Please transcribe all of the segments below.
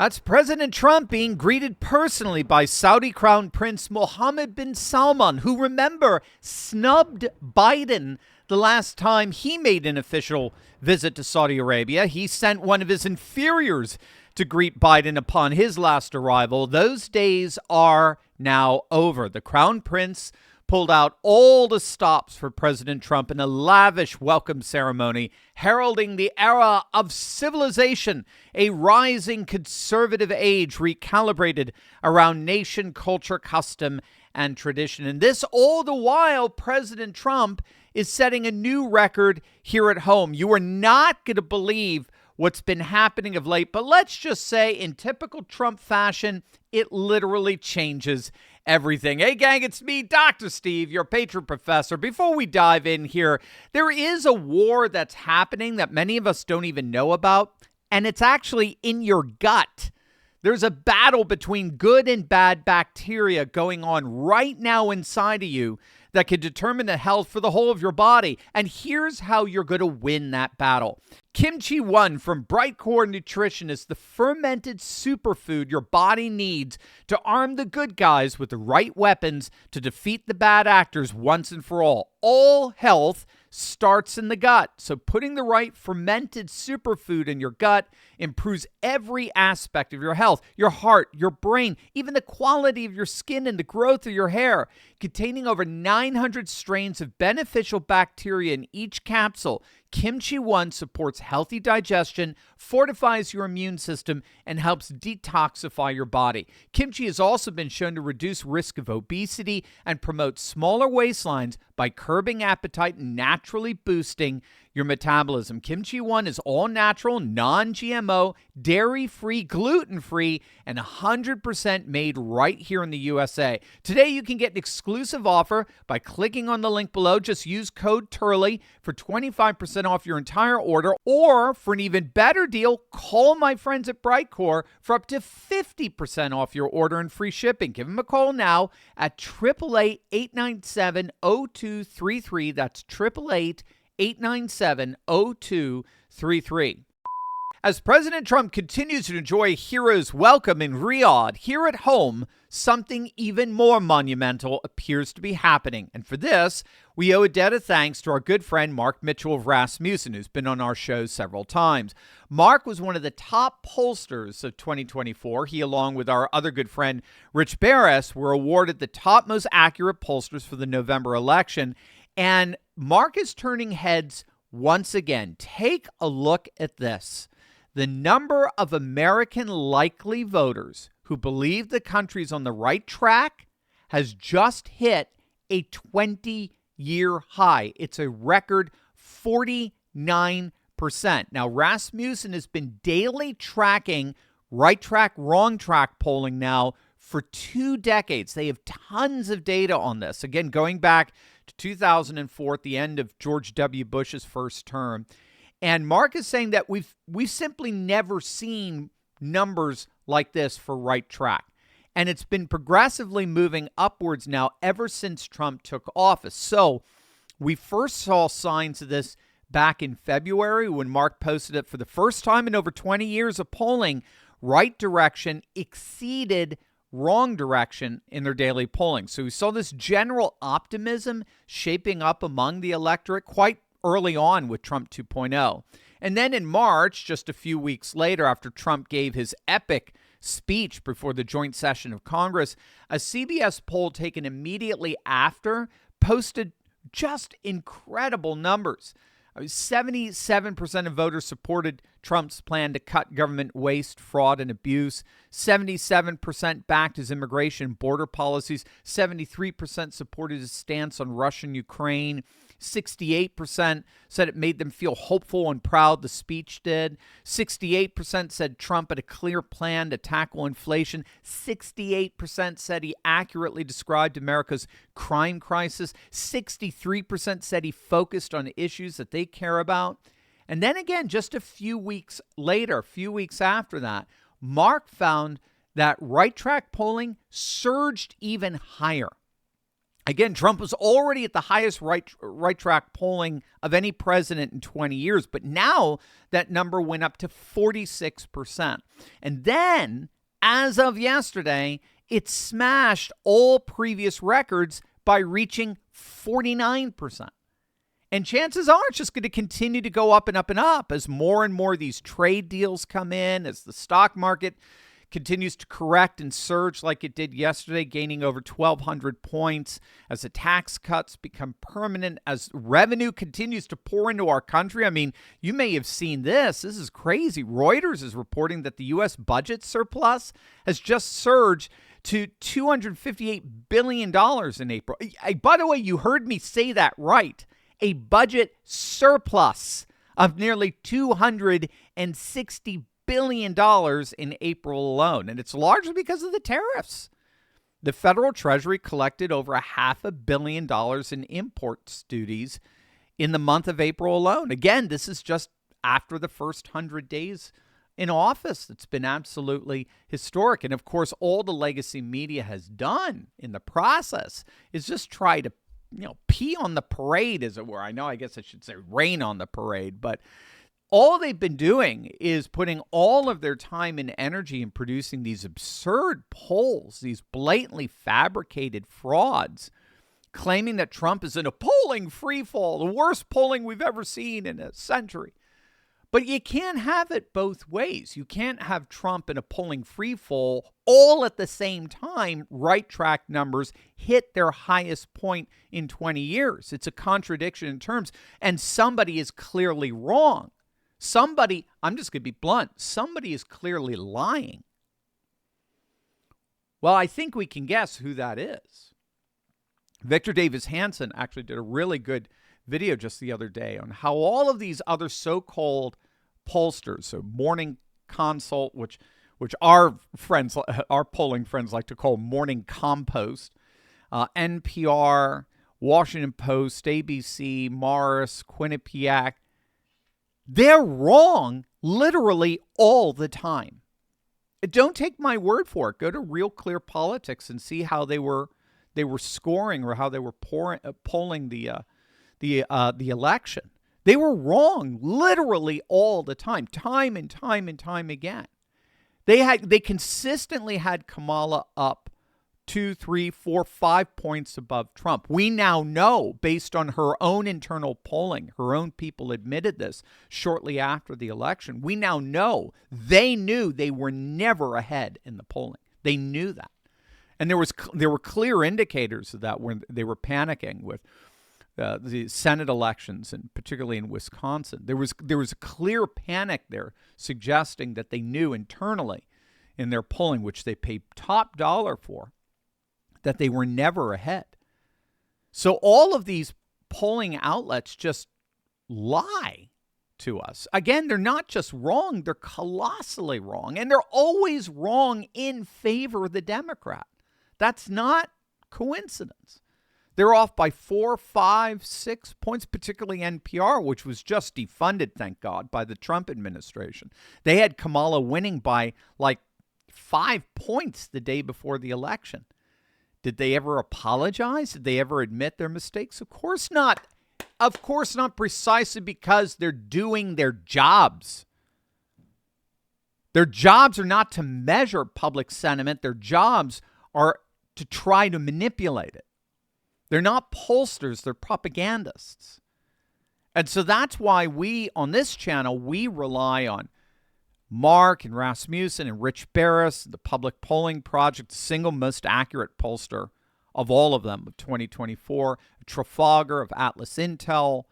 That's President Trump being greeted personally by Saudi Crown Prince Mohammed bin Salman, who, remember, snubbed Biden the last time he made an official visit to Saudi Arabia. He sent one of his inferiors to greet Biden upon his last arrival. Those days are now over. The Crown Prince pulled out all the stops for President Trump in a lavish welcome ceremony, heralding the era of civilization, a rising conservative age recalibrated around nation, culture, custom, and tradition. And this all the while, President Trump is setting a new record here at home. You are not going to believe what's been happening of late, but let's just say in typical Trump fashion, it literally changes everything. Hey, gang, it's me, Dr. Steve, your patron professor. Before we dive in here, there is a war that's happening that many of us don't even know about, and it's actually in your gut. There's a battle between good and bad bacteria going on right now inside of you that can determine the health for the whole of your body. And here's how you're going to win that battle. Kimchi One from Brightcore Nutrition is the fermented superfood your body needs to arm the good guys with the right weapons to defeat the bad actors once and for all. All health starts in the gut. So putting the right fermented superfood in your gut improves every aspect of your health, your heart, your brain, even the quality of your skin and the growth of your hair. Containing over 900 strains of beneficial bacteria in each capsule, Kimchi One supports healthy digestion, fortifies your immune system, and helps detoxify your body. Kimchi has also been shown to reduce risk of obesity and promote smaller waistlines by curbing appetite and naturally boosting your metabolism. Kimchi One is all natural, non-GMO, dairy-free, gluten-free, and 100% made right here in the USA. Today, you can get an exclusive offer by clicking on the link below. Just use code Turley for 25% off your entire order, or for an even better deal, call my friends at Brightcore for up to 50% off your order and free shipping. Give them a call now at 888-897-0233. That's 888-897-0233. As President Trump continues to enjoy a hero's welcome in Riyadh, here at home, something even more monumental appears to be happening. And for this, we owe a debt of thanks to our good friend Mark Mitchell of Rasmussen, who's been on our show several times. Mark was one of the top pollsters of 2024. He, along with our other good friend Rich Barris, were awarded the top most accurate pollsters for the November election. And Mark is turning heads once again. Take a look at this. The number of American likely voters who believe the country's on the right track has just hit a 20-year high. It's a record 49%. Now, Rasmussen has been daily tracking right track, wrong track polling now for 2 decades. They have tons of data on this. Again, going back to 2004, at the end of George W. Bush's first term. And Mark is saying that we've simply never seen numbers like this for right track. And it's been progressively moving upwards now ever since Trump took office. So we first saw signs of this back in February when Mark posted it for the first time in over 20 years of polling. Right direction exceeded wrong direction in their daily polling. So we saw this general optimism shaping up among the electorate quite early on with Trump 2.0. And then in March, just a few weeks later, after Trump gave his epic speech before the joint session of Congress, a CBS poll taken immediately after posted just incredible numbers. 77% of voters supported Trump's plan to cut government waste, fraud, and abuse. 77% backed his immigration and border policies. 73% supported his stance on Russia and Ukraine. 68% said it made them feel hopeful and proud, the speech did. 68% said Trump had a clear plan to tackle inflation. 68% said he accurately described America's crime crisis. 63% said he focused on issues that they care about. And then again, just a few weeks later, a few weeks after that, Mark found that right track polling surged even higher. Again, Trump was already at the highest right track polling of any president in 20 years, but now that number went up to 46%. And then, as of yesterday, it smashed all previous records by reaching 49%. And chances are it's just going to continue to go up and up and up as more and more of these trade deals come in, as the stock market continues to correct and surge like it did yesterday, gaining over 1,200 points, as the tax cuts become permanent, as revenue continues to pour into our country. I mean, you may have seen this. This is crazy. Reuters is reporting that the U.S. budget surplus has just surged to $258 billion in April. By the way, you heard me say that right. A budget surplus of nearly $260 billion in April alone. And it's largely because of the tariffs. The federal treasury collected over $500 million in imports duties in the month of April alone. Again, this is just after the first 100 days in office. It's been absolutely historic. And of course, all the legacy media has done in the process is just try to, pee on the parade, as it were. I guess I should say rain on the parade, but all they've been doing is putting all of their time and energy in producing these absurd polls, these blatantly fabricated frauds, claiming that Trump is in a polling freefall, the worst polling we've ever seen in a century. But you can't have it both ways. You can't have Trump in a polling freefall all at the same time. Right track numbers hit their highest point in 20 years. It's a contradiction in terms, and somebody is clearly wrong. Somebody, I'm just going to be blunt, somebody is clearly lying. Well, I think we can guess who that is. Victor Davis Hanson actually did a really good video just the other day on how all of these other so-called pollsters, so Morning Consult, which our polling friends like to call Morning Compost, NPR, Washington Post, ABC, Morris, Quinnipiac, they're wrong literally all the time. Don't take my word for it. Go to Real Clear Politics and see how they were scoring or how they were polling the election. They were wrong literally all the time and time again. They consistently had Kamala up 2, 3, 4, 5 points above Trump. We now know, based on her own internal polling, her own people admitted this shortly after the election. We now know they knew they were never ahead in the polling. They knew that. And there were clear indicators of that when they were panicking with the Senate elections, and particularly in Wisconsin. There was a clear panic there, suggesting that they knew internally in their polling, which they paid top dollar for, that they were never ahead. So all of these polling outlets just lie to us. Again, they're not just wrong, they're colossally wrong. And they're always wrong in favor of the Democrat. That's not coincidence. They're off by 4, 5, 6 points, particularly NPR, which was just defunded, thank God, by the Trump administration. They had Kamala winning by like 5 points the day before the election. Did they ever apologize? Did they ever admit their mistakes? Of course not. Of course not, precisely because they're doing their jobs. Their jobs are not to measure public sentiment. Their jobs are to try to manipulate it. They're not pollsters, they're propagandists. And so that's why we, on this channel, we rely on Mark and Rasmussen and Rich Barris, the Public Polling Project, the single most accurate pollster of all of them of 2024, Trafalgar of Atlas Intel.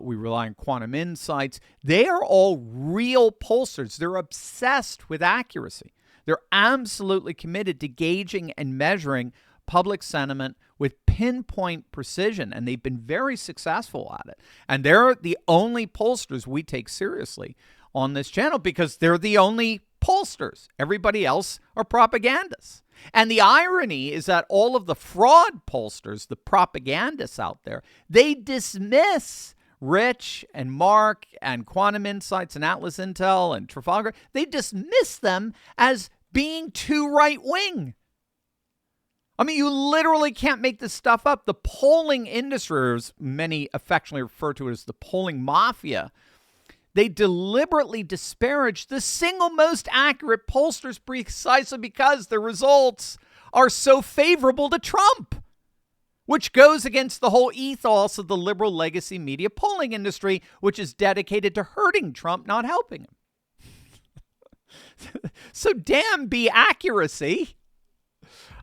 We rely on Quantum Insights. They are all real pollsters. They're obsessed with accuracy. They're absolutely committed to gauging and measuring public sentiment with pinpoint precision, and they've been very successful at it. And they're the only pollsters we take seriously on this channel because they're the only pollsters. Everybody else are propagandists. And the irony is that all of the fraud pollsters, the propagandists out there, they dismiss Rich and Mark and Quantum Insights and Atlas Intel and Trafalgar. They dismiss them as being too right-wing. I mean, you literally can't make this stuff up. The polling industry, or as many affectionately refer to it as the polling mafia, they deliberately disparage the single most accurate pollsters precisely because the results are so favorable to Trump, which goes against the whole ethos of the liberal legacy media polling industry, which is dedicated to hurting Trump, not helping him. So damn be accuracy.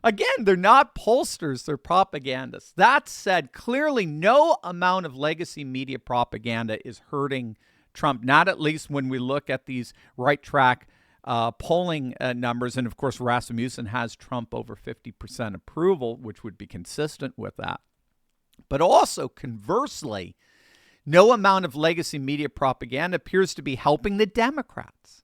Again, they're not pollsters, they're propagandists. That said, clearly no amount of legacy media propaganda is hurting Trump, not at least when we look at these right track polling numbers. And of course, Rasmussen has Trump over 50% approval, which would be consistent with that. But also, conversely, no amount of legacy media propaganda appears to be helping the Democrats.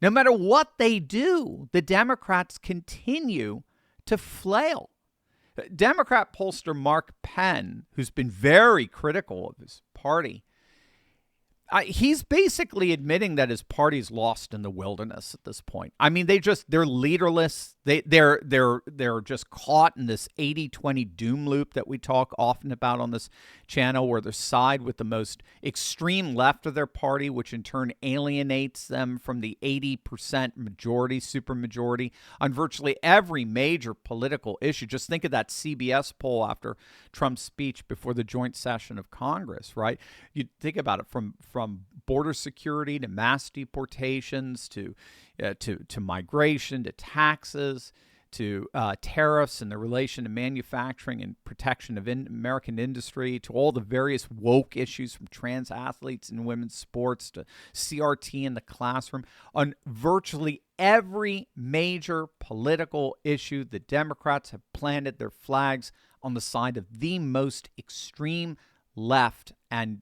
No matter what they do, the Democrats continue to flail. Democrat pollster Mark Penn, who's been very critical of his party, he's basically admitting that his party's lost in the wilderness at this point. I mean, they're leaderless. They're just caught in this 80-20 doom loop that we talk often about on this channel, where they side with the most extreme left of their party, which in turn alienates them from the 80% majority, supermajority on virtually every major political issue. Just think of that CBS poll after Trump's speech before the joint session of Congress, right? You think about it from border security to mass deportations to migration to taxes to tariffs and the relation to manufacturing and protection of American industry to all the various woke issues from trans athletes in women's sports to CRT in the classroom. On virtually every major political issue, the Democrats have planted their flags on the side of the most extreme left, and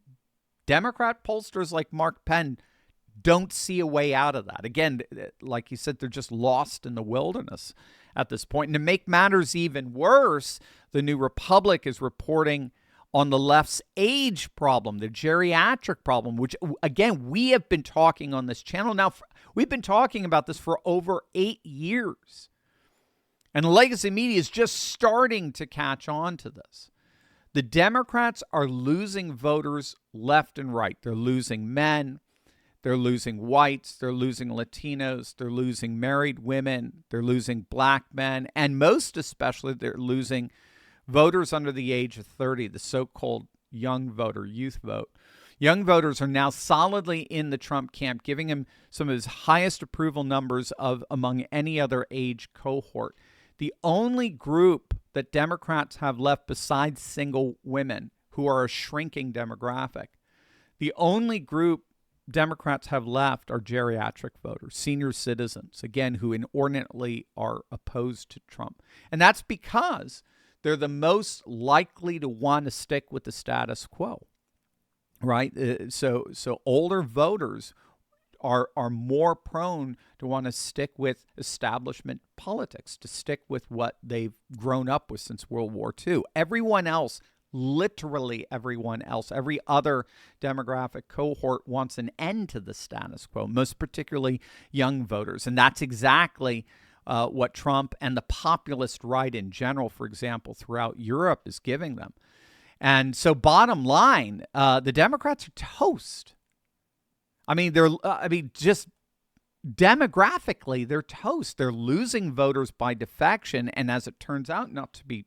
Democrat pollsters like Mark Penn don't see a way out of that. Again, like you said, they're just lost in the wilderness at this point. And to make matters even worse, the New Republic is reporting on the left's age problem, the geriatric problem, which, again, we have been talking on this channel now. We've been talking about this for over 8 years. And the legacy media is just starting to catch on to this. The Democrats are losing voters left and right. They're losing men. They're losing whites. They're losing Latinos. They're losing married women. They're losing black men. And most especially, they're losing voters under the age of 30, the so-called young voter, youth vote. Young voters are now solidly in the Trump camp, giving him some of his highest approval numbers of among any other age cohort. The only group that Democrats have left besides single women, who are a shrinking demographic, the only group Democrats have left are geriatric voters, senior citizens, again, who inordinately are opposed to Trump. And that's because they're the most likely to want to stick with the status quo, right? So older voters are more prone to want to stick with establishment politics, to stick with what they've grown up with since World War II. Everyone else, literally everyone else, every other demographic cohort wants an end to the status quo, most particularly young voters. And that's exactly what Trump and the populist right in general, for example, throughout Europe is giving them. And so bottom line, the Democrats are toast. I mean, just demographically, they're toast. They're losing voters by defection. And as it turns out, not to be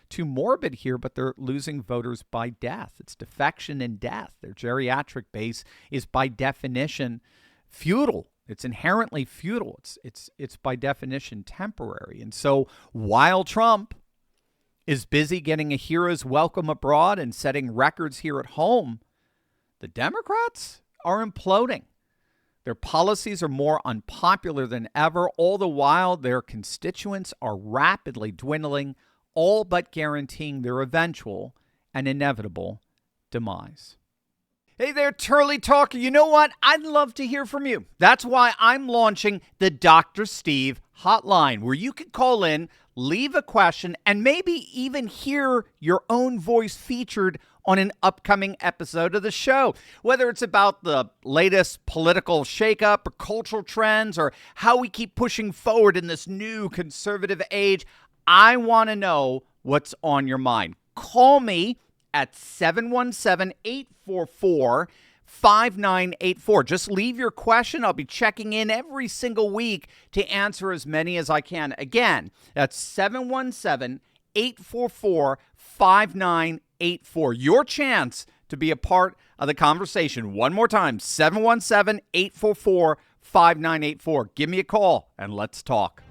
too morbid here, but they're losing voters by death. It's defection and death. Their geriatric base is by definition futile. It's inherently futile. It's by definition temporary. And so while Trump is busy getting a hero's welcome abroad and setting records here at home, the Democrats are imploding. Their policies are more unpopular than ever, all the while their constituents are rapidly dwindling, all but guaranteeing their eventual and inevitable demise. Hey there, Turley Talker. You know what? I'd love to hear from you. That's why I'm launching the Dr. Steve Hotline, where you can call in, leave a question, and maybe even hear your own voice featured on an upcoming episode of the show. Whether it's about the latest political shakeup or cultural trends or how we keep pushing forward in this new conservative age, I want to know what's on your mind. Call me at 717-844-5984. Just leave your question. I'll be checking in every single week to answer as many as I can. Again, that's 717-844-5984. Your chance to be a part of the conversation. One more time, 717-844-5984. Give me a call and let's talk.